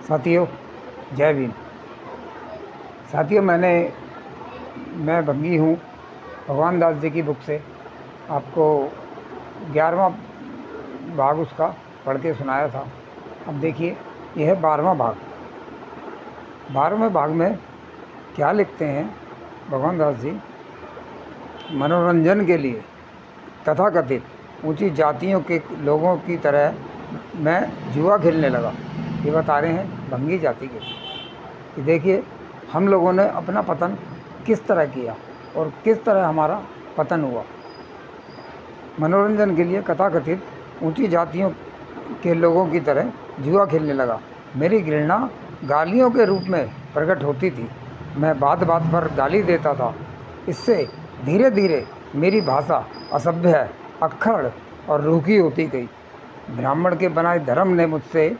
साथियों, जय भीम। साथियों, मैं भंगी हूँ भगवान दास जी की बुक से आपको 11वां भाग उसका पढ़ के सुनाया था। अब देखिए, यह है 12वां भाग। 12वें भाग में क्या लिखते हैं भगवान दास जी? मनोरंजन के लिए तथाकथित ऊंची जातियों के लोगों की तरह मैं जुआ खेलने लगा। ये बता रहे हैं भंगी जाति के कि देखिए, हम लोगों ने अपना पतन किस तरह किया और किस तरह हमारा पतन हुआ। मनोरंजन के लिए तथाकथित ऊंची जातियों के लोगों की तरह जुआ खेलने लगा। मेरी घृणा गालियों के रूप में प्रकट होती थी। मैं बात बात पर गाली देता था। इससे धीरे धीरे मेरी भाषा असभ्य, अक्खड़ और रूखी होती गई। ब्राह्मण के बनाए धर्म ने मुझसे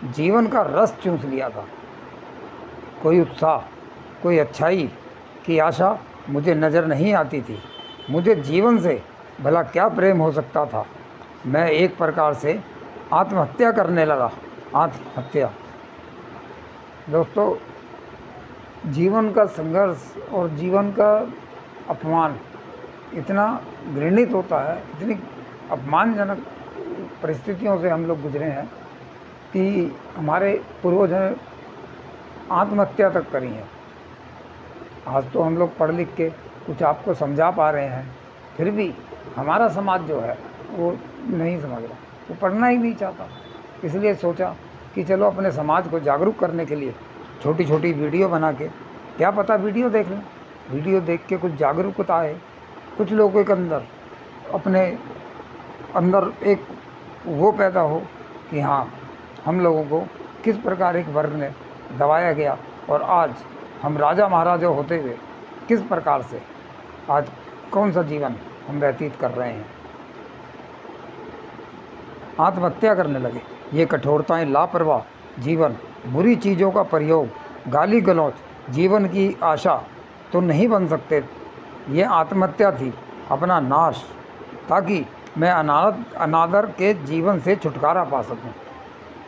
जीवन का रस चूस लिया था। कोई उत्साह, कोई अच्छाई की आशा मुझे नज़र नहीं आती थी। मुझे जीवन से भला क्या प्रेम हो सकता था? मैं एक प्रकार से आत्महत्या करने लगा। आत्महत्या। दोस्तों, जीवन का संघर्ष और जीवन का अपमान इतना घृणित होता है, इतनी अपमानजनक परिस्थितियों से हम लोग गुजरे हैं कि हमारे पूर्वजों ने आत्महत्या तक करी है। आज तो हम लोग पढ़ लिख के कुछ आपको समझा पा रहे हैं, फिर भी हमारा समाज जो है वो नहीं समझ रहा, वो पढ़ना ही नहीं चाहता। इसलिए सोचा कि चलो अपने समाज को जागरूक करने के लिए छोटी छोटी वीडियो बना के, क्या पता वीडियो देख लें, वीडियो देख के कुछ जागरूकता आए, कुछ लोगों के अंदर अपने अंदर एक वो पैदा हो कि हाँ, हम लोगों को किस प्रकार एक वर्ग ने दबाया गया और आज हम राजा महाराजा होते हुए किस प्रकार से आज कौन सा जीवन हम व्यतीत कर रहे हैं। आत्महत्या करने लगे। ये कठोरताएं, लापरवाह जीवन, बुरी चीज़ों का प्रयोग, गाली गलौज, जीवन की आशा तो नहीं बन सकते। ये आत्महत्या थी, अपना नाश, ताकि मैं अनादर के जीवन से छुटकारा पा सकूं।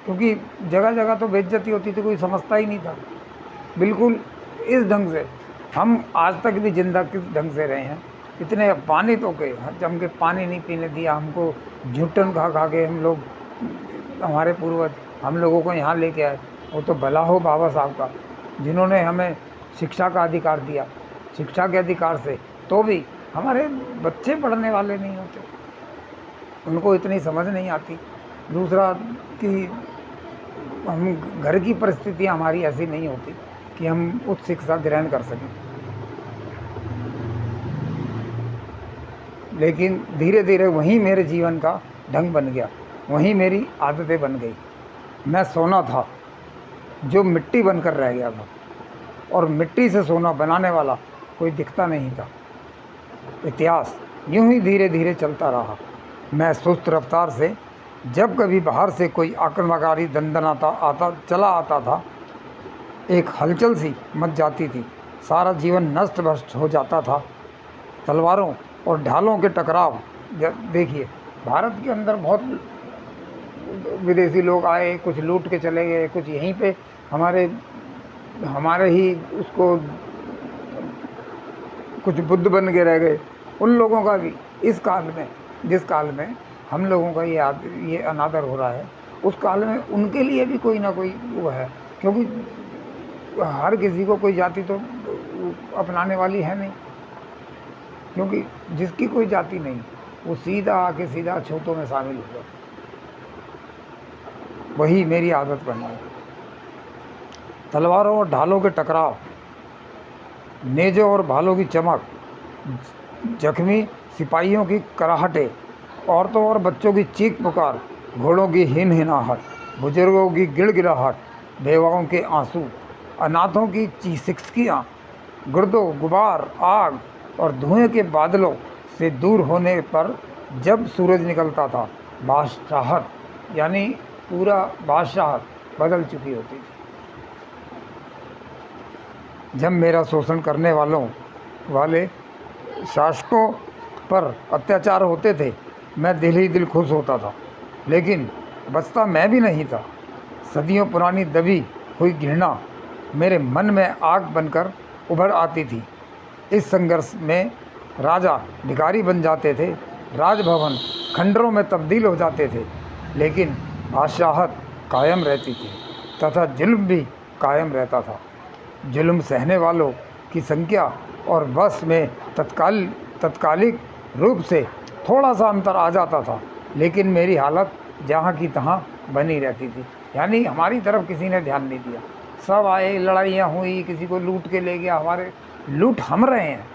क्योंकि जगह जगह तो बेइज्जती होती थी, कोई समझता ही नहीं था। बिल्कुल इस ढंग से हम आज तक भी जिंदा किस ढंग से रहे हैं, इतने अपमानित हो गए। जम के पानी नहीं पीने दिया हमको, झुट्टन खा खा के हम लोग, हमारे पूर्वज हम लोगों को यहाँ लेके आए। वो तो भला हो बाबा साहब का, जिन्होंने हमें शिक्षा का अधिकार दिया। शिक्षा के अधिकार से तो भी हमारे बच्चे पढ़ने वाले नहीं होते, उनको इतनी समझ नहीं आती। दूसरा कि हम घर की परिस्थितियाँ हमारी ऐसी नहीं होती कि हम उच्च शिक्षा ग्रहण कर सकें। लेकिन धीरे धीरे वहीं मेरे जीवन का ढंग बन गया, वहीं मेरी आदतें बन गई। मैं सोना था जो मिट्टी बनकर रह गया था, और मिट्टी से सोना बनाने वाला कोई दिखता नहीं था। इतिहास यूं ही धीरे धीरे चलता रहा। मैं सुस्त रफ्तार से जब कभी बाहर से कोई आक्रमणकारी दंदनाता चला आता था, एक हलचल सी मच जाती थी, सारा जीवन नष्ट भ्रष्ट हो जाता था। तलवारों और ढालों के टकराव, देखिए भारत के अंदर बहुत विदेशी लोग आए, कुछ लूट के चले गए, कुछ यहीं पे हमारे ही उसको कुछ बुद्ध बन के रह गए। उन लोगों का भी इस काल में, जिस काल में हम लोगों का ये अनादर हो रहा है, उस काल में उनके लिए भी कोई ना कोई वो है। क्योंकि हर किसी को कोई जाति तो अपनाने वाली है नहीं, क्योंकि जिसकी कोई जाति नहीं वो सीधा आके सीधा छूतों में शामिल हो गया। वही मेरी आदत बन गई। तलवारों और ढालों के टकराव, नेज़ों और भालों की चमक, जख्मी सिपाहियों की कराहटे, औरतों और बच्चों की चीख पुकार, घोड़ों की हिनहिनाहट, बुजुर्गों की गिड़गिड़ाहट, बेवाओं के आंसू, अनाथों की सिसकियाँ, गर्दो गुबार, आग और धुएं के बादलों से दूर होने पर जब सूरज निकलता था, बादशाहत यानी पूरा बादशाहत बदल चुकी होती थी। जब मेरा शोषण करने वाले शासकों पर अत्याचार होते थे, मैं दिल ही दिल खुश होता था, लेकिन बचता मैं भी नहीं था। सदियों पुरानी दबी हुई घृणा मेरे मन में आग बनकर उभर आती थी। इस संघर्ष में राजा भिखारी बन जाते थे, राजभवन खंडरों में तब्दील हो जाते थे, लेकिन बादशाहत कायम रहती थी तथा जुल्म भी कायम रहता था। जुल्म सहने वालों की संख्या और बस में तत्कालिक रूप से थोड़ा सा अंतर आ जाता था, लेकिन मेरी हालत जहाँ की तहाँ बनी रहती थी। यानी हमारी तरफ किसी ने ध्यान नहीं दिया, सब आए, लड़ाइयाँ हुई, किसी को लूट के ले गया, हमारे लूट हम रहे हैं,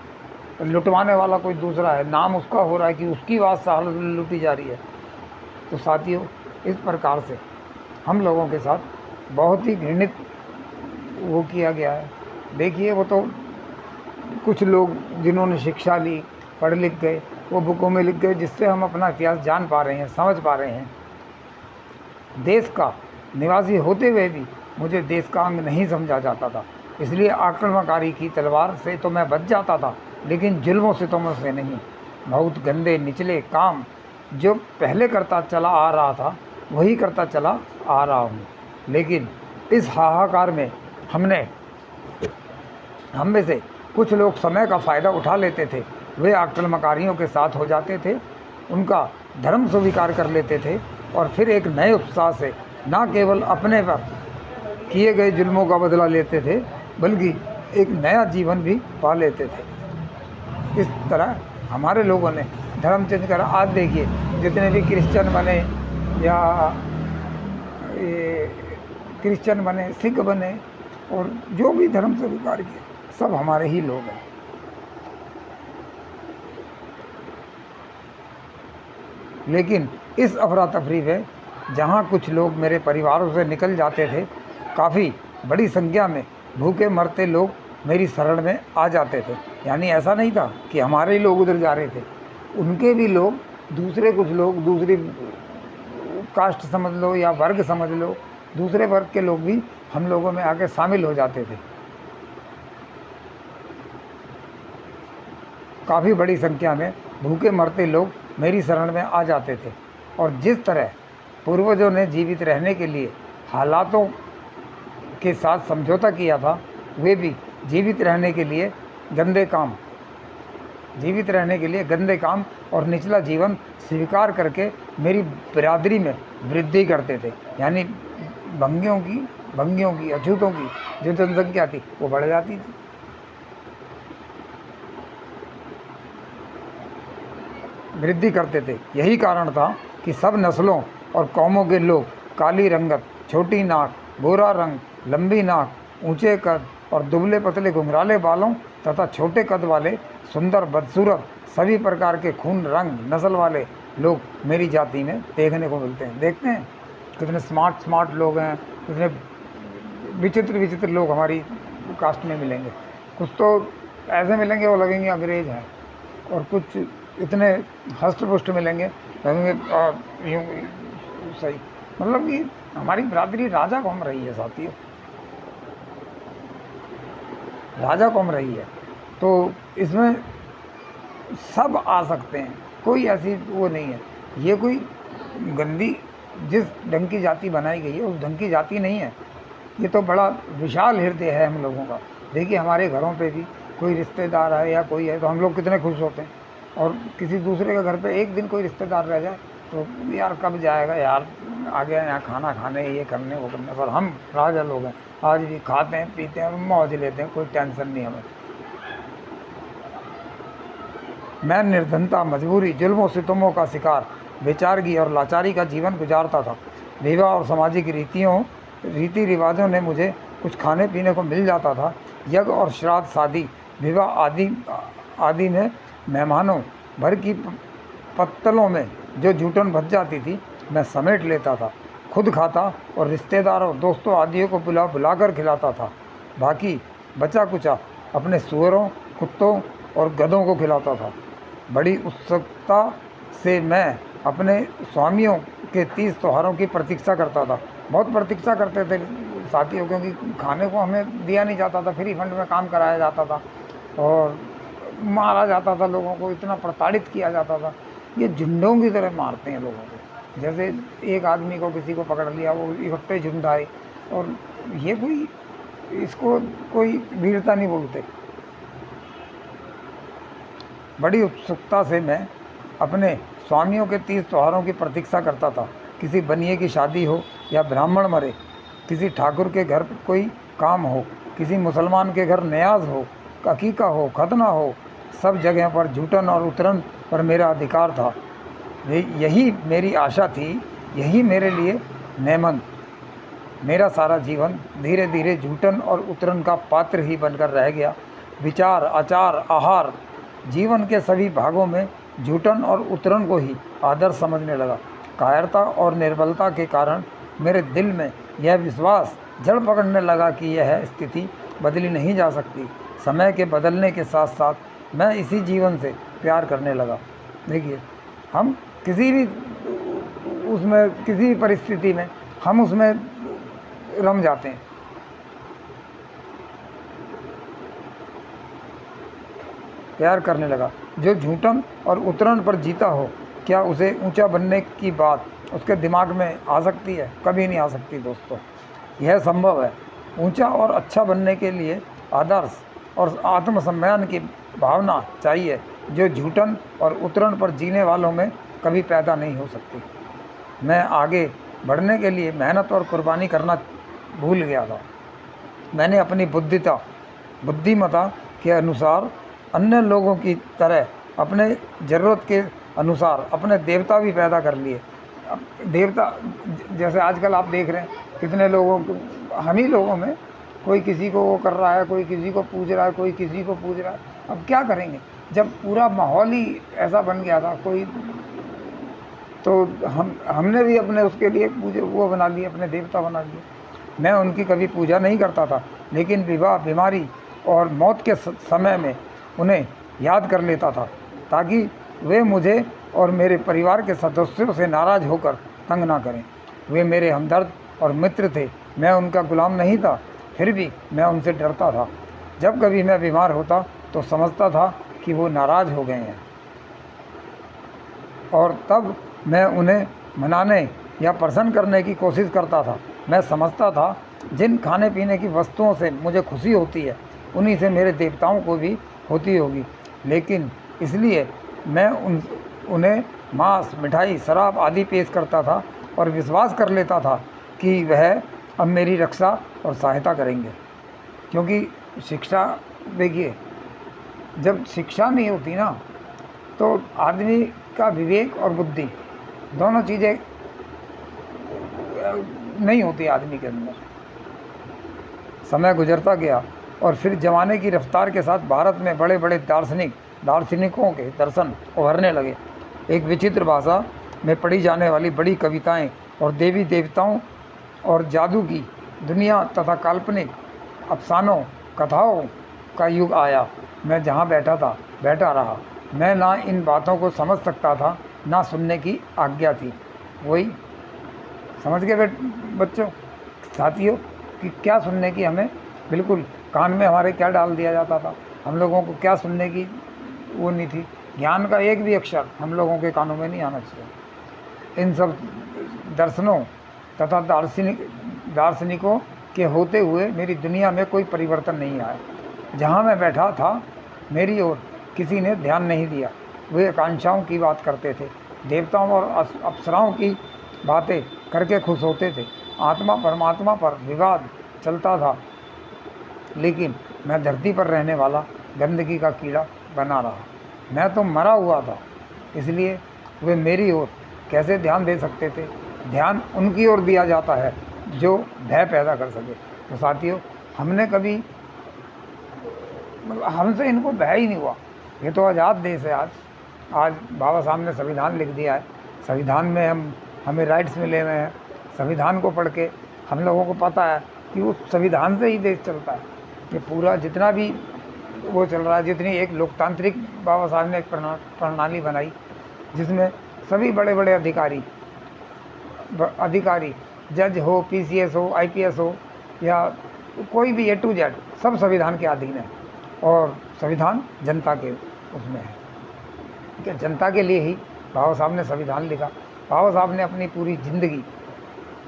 तो लुटवाने वाला कोई दूसरा है, नाम उसका हो रहा है कि उसकी बात से हालत लूटी जा रही है। तो साथियों, इस प्रकार से हम लोगों के साथ बहुत ही घृणित वो किया गया है। देखिए, वो तो कुछ लोग जिन्होंने शिक्षा ली, पढ़ लिख गए, वो बुकों में लिख गए, जिससे हम अपना इतिहास जान पा रहे हैं, समझ पा रहे हैं। देश का निवासी होते हुए भी मुझे देश का अंग नहीं समझा जाता था, इसलिए आक्रमणकारी की तलवार से तो मैं बच जाता था, लेकिन जुल्मों से तो मुझसे नहीं। बहुत गंदे निचले काम जो पहले करता चला आ रहा था, वही करता चला आ रहा हूँ। लेकिन इस हाहाकार में हम में से कुछ लोग समय का फ़ायदा उठा लेते थे। वे आक्रमणकारियों के साथ हो जाते थे, उनका धर्म स्वीकार कर लेते थे और फिर एक नए उत्साह से न केवल अपने पर किए गए जुल्मों का बदला लेते थे, बल्कि एक नया जीवन भी पा लेते थे। इस तरह हमारे लोगों ने धर्म चेंज करा। आज देखिए, जितने भी क्रिश्चियन बने या क्रिश्चियन बने, सिख बने और जो भी धर्म स्वीकार किए, सब हमारे ही लोग हैं। लेकिन इस अफरा तफरी में जहाँ कुछ लोग मेरे परिवारों से निकल जाते थे, काफ़ी बड़ी संख्या में भूखे मरते लोग मेरी शरण में आ जाते थे। यानी ऐसा नहीं था कि हमारे ही लोग उधर जा रहे थे, उनके भी लोग, दूसरे कुछ लोग, दूसरी कास्ट समझ लो या वर्ग समझ लो, दूसरे वर्ग के लोग भी हम लोगों में आके शामिल हो जाते थे। काफ़ी बड़ी संख्या में भूखे मरते लोग मेरी शरण में आ जाते थे और जिस तरह पूर्वजों ने जीवित रहने के लिए हालातों के साथ समझौता किया था, वे भी जीवित रहने के लिए गंदे काम और निचला जीवन स्वीकार करके मेरी बिरादरी में वृद्धि करते थे। यानी भंगियों की, अछूतों की जो जनसंख्या थी वो बढ़ जाती थी। वृद्धि करते थे। यही कारण था कि सब नस्लों और कौमों के लोग काली रंगत, छोटी नाक, गोरा रंग, लंबी नाक, ऊंचे कद और दुबले पतले घुंघराले बालों तथा छोटे कद वाले सुंदर बदसूरत सभी प्रकार के खून रंग नस्ल वाले लोग मेरी जाति में देखने को मिलते हैं। देखते हैं कितने स्मार्ट लोग हैं, कितने विचित्र लोग हमारी कास्ट में मिलेंगे। कुछ तो ऐसे मिलेंगे वो लगेंगे अंग्रेज हैं, और कुछ इतने हष्ट पुष्ट मिलेंगे लगेंगे यूँ सही। मतलब कि हमारी बिरादरी राजा कौम रही है साथियों, राजा कौम रही है, तो इसमें सब आ सकते हैं, कोई ऐसी वो नहीं है। ये कोई गंदी जिस ढंग की जाति बनाई गई है उस ढंग की जाति नहीं है। ये तो बड़ा विशाल हृदय है हम लोगों का। देखिए, हमारे घरों पे भी कोई रिश्तेदार है या कोई है तो हम लोग कितने खुश होते हैं, और किसी दूसरे के घर पे एक दिन कोई रिश्तेदार रह जाए तो यार कब जाएगा यार, आ गया यहाँ खाना खाने, ये करने वो करने। पर हम राजा लोग हैं, आज भी खाते हैं, पीते हैं और मौज लेते हैं, कोई टेंशन नहीं हमें। मैं निर्धनता, मजबूरी, जुल्मों सितमों का शिकार, बेचारगी और लाचारी का जीवन गुजारता था। विवाह और सामाजिक रीति रिवाजों ने मुझे कुछ खाने पीने को मिल जाता था। यज्ञ और श्राद्ध, शादी, विवाह आदि में मेहमानों भर की पत्तलों में जो जूठन बच जाती थी, मैं समेट लेता था, खुद खाता और रिश्तेदारों, दोस्तों आदियों को बुलाकर खिलाता था। बाकी बचा कुचा अपने सुअरों, कुत्तों और गधों को खिलाता था। बड़ी उत्सुकता से मैं अपने स्वामियों के 30 त्योहारों की प्रतीक्षा करता था। बहुत प्रतीक्षा करते थे साथियों, क्योंकि खाने को हमें दिया नहीं जाता था, फ्री फंड में काम कराया जाता था और मारा जाता था लोगों को, इतना प्रताड़ित किया जाता था। ये झुंडों की तरह मारते हैं लोगों को। जैसे एक आदमी को, किसी को पकड़ लिया, वो इकट्ठे झुंड आए और ये कोई, इसको कोई वीरता नहीं बोलते। बड़ी उत्सुकता से मैं अपने स्वामियों के तीज त्योहारों की प्रतीक्षा करता था। किसी बनिए की शादी हो या ब्राह्मण मरे, किसी ठाकुर के घर कोई काम हो, किसी मुसलमान के घर न्याज हो, अकीका हो, खतना हो, सब जगह पर जूटन और उतरन पर मेरा अधिकार था। यही मेरी आशा थी, यही मेरे लिए नेमन। मेरा सारा जीवन धीरे धीरे जूटन और उतरन का पात्र ही बनकर रह गया। विचार, आचार, आहार, जीवन के सभी भागों में जूटन और उतरन को ही आदर्श समझने लगा। कायरता और निर्बलता के कारण मेरे दिल में यह विश्वास जड़ पकड़ने लगा कि यह स्थिति बदली नहीं जा सकती। समय के बदलने के साथ साथ मैं इसी जीवन से प्यार करने लगा। देखिए, हम किसी भी उसमें, किसी भी परिस्थिति में हम उसमें रम जाते हैं। प्यार करने लगा। जो झूठन और उतरन पर जीता हो, क्या उसे ऊंचा बनने की बात उसके दिमाग में आ सकती है? कभी नहीं आ सकती दोस्तों। यह संभव है। ऊंचा और अच्छा बनने के लिए आदर्श और आत्मसम्मान की भावना चाहिए, जो झूठन और उतरन पर जीने वालों में कभी पैदा नहीं हो सकती। मैं आगे बढ़ने के लिए मेहनत और कुर्बानी करना भूल गया था। मैंने अपनी बुद्धिमत्ता के अनुसार अन्य लोगों की तरह अपने ज़रूरत के अनुसार अपने देवता भी पैदा कर लिए। देवता जैसे आजकल आप देख रहे हैं, कितने लोगों को, हम ही लोगों में कोई किसी को वो कर रहा है, कोई किसी को पूज रहा है, कोई किसी को पूज रहा है। अब क्या करेंगे जब पूरा माहौल ही ऐसा बन गया था? कोई तो हमने भी अपने उसके लिए पूजे वो बना लिए, अपने देवता बना लिए। मैं उनकी कभी पूजा नहीं करता था, लेकिन विवाह, बीमारी और मौत के समय में उन्हें याद कर लेता था, ताकि वे मुझे और मेरे परिवार के सदस्यों से नाराज़ होकर तंग ना करें। वे मेरे हमदर्द और मित्र थे। मैं उनका गुलाम नहीं था, फिर भी मैं उनसे डरता था। जब कभी मैं बीमार होता तो समझता था कि वो नाराज़ हो गए हैं, और तब मैं उन्हें मनाने या प्रसन्न करने की कोशिश करता था। मैं समझता था जिन खाने पीने की वस्तुओं से मुझे खुशी होती है, उन्हीं से मेरे देवताओं को भी होती होगी। लेकिन इसलिए मैं उन्हें मांस, मिठाई, शराब आदि पेश करता था और विश्वास कर लेता था कि वह अब मेरी रक्षा और सहायता करेंगे। क्योंकि शिक्षा, देखिए, जब शिक्षा नहीं होती ना, तो आदमी का विवेक और बुद्धि दोनों चीज़ें नहीं होती आदमी के अंदर। समय गुजरता गया और फिर ज़माने की रफ्तार के साथ भारत में बड़े बड़े दार्शनिकों के दर्शन उभरने लगे। एक विचित्र भाषा में पढ़ी जाने वाली बड़ी कविताएं और देवी देवताओं और जादू की दुनिया तथा काल्पनिक अफसानों, कथाओं का युग आया। मैं जहाँ बैठा रहा। मैं ना इन बातों को समझ सकता था, ना सुनने की आज्ञा थी। वही समझ गए बच्चों, साथियों, कि क्या सुनने की हमें बिल्कुल कान में हमारे क्या डाल दिया जाता था। हम लोगों को क्या सुनने की वो नहीं थी। ज्ञान का एक भी अक्षर हम लोगों के कानों में नहीं आना चाहिए। इन सब दर्शनों तथा दार्शनिकों के होते हुए मेरी दुनिया में कोई परिवर्तन नहीं आया। जहाँ मैं बैठा था, मेरी ओर किसी ने ध्यान नहीं दिया। वे आकांक्षाओं की बात करते थे, देवताओं और अप्सराओं की बातें करके खुश होते थे। आत्मा परमात्मा पर विवाद चलता था, लेकिन मैं धरती पर रहने वाला गंदगी का कीड़ा बना रहा। मैं तो मरा हुआ था, इसलिए वे मेरी ओर कैसे ध्यान दे सकते थे? ध्यान उनकी ओर दिया जाता है जो भय पैदा कर सके। तो साथियों, हमने कभी, हमसे इनको भय ही नहीं हुआ। ये तो आज़ाद देश है। आज बाबा साहब ने संविधान लिख दिया है। संविधान में हमें राइट्स मिले हुए हैं। संविधान को पढ़ के हम लोगों को पता है कि उस संविधान से ही देश चलता है। ये पूरा जितना भी वो चल रहा है, जितनी एक लोकतांत्रिक बाबा साहब ने एक प्रणाली बनाई, जिसमें सभी बड़े बड़े अधिकारी जज हो, पीसीएस हो, आईपीएस हो, या कोई भी A to Z, सब संविधान के अधीन है। और संविधान जनता के उसमें है, ठीक है। जनता के लिए ही बाबा साहब ने संविधान लिखा। बाबा साहब ने अपनी पूरी ज़िंदगी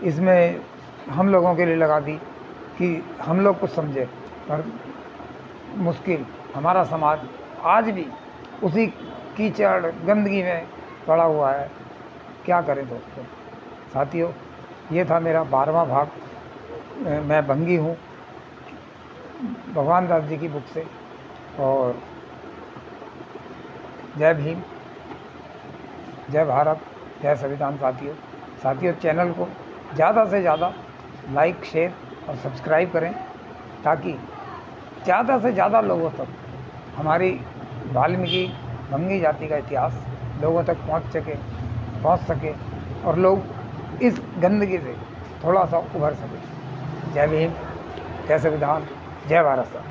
इसमें हम लोगों के लिए लगा दी कि हम लोग कुछ समझे, पर मुश्किल। हमारा समाज आज भी उसी कीचड़ गंदगी में पड़ा हुआ है। क्या करें दोस्तों, साथियों, ये था मेरा 12वां भाग। मैं भंगी हूँ भगवान दास जी की बुक से। और जय भीम, जय भारत, जय संविधान। साथियों, चैनल को ज़्यादा से ज़्यादा लाइक, शेयर और सब्सक्राइब करें, ताकि ज़्यादा से ज़्यादा लोगों तक हमारी वाल्मीकि भंगी जाति का इतिहास लोगों तक पहुंच सके और लोग इस गंदगी से थोड़ा सा उभर सके। जय भीम, जय संविधान, जय भारत।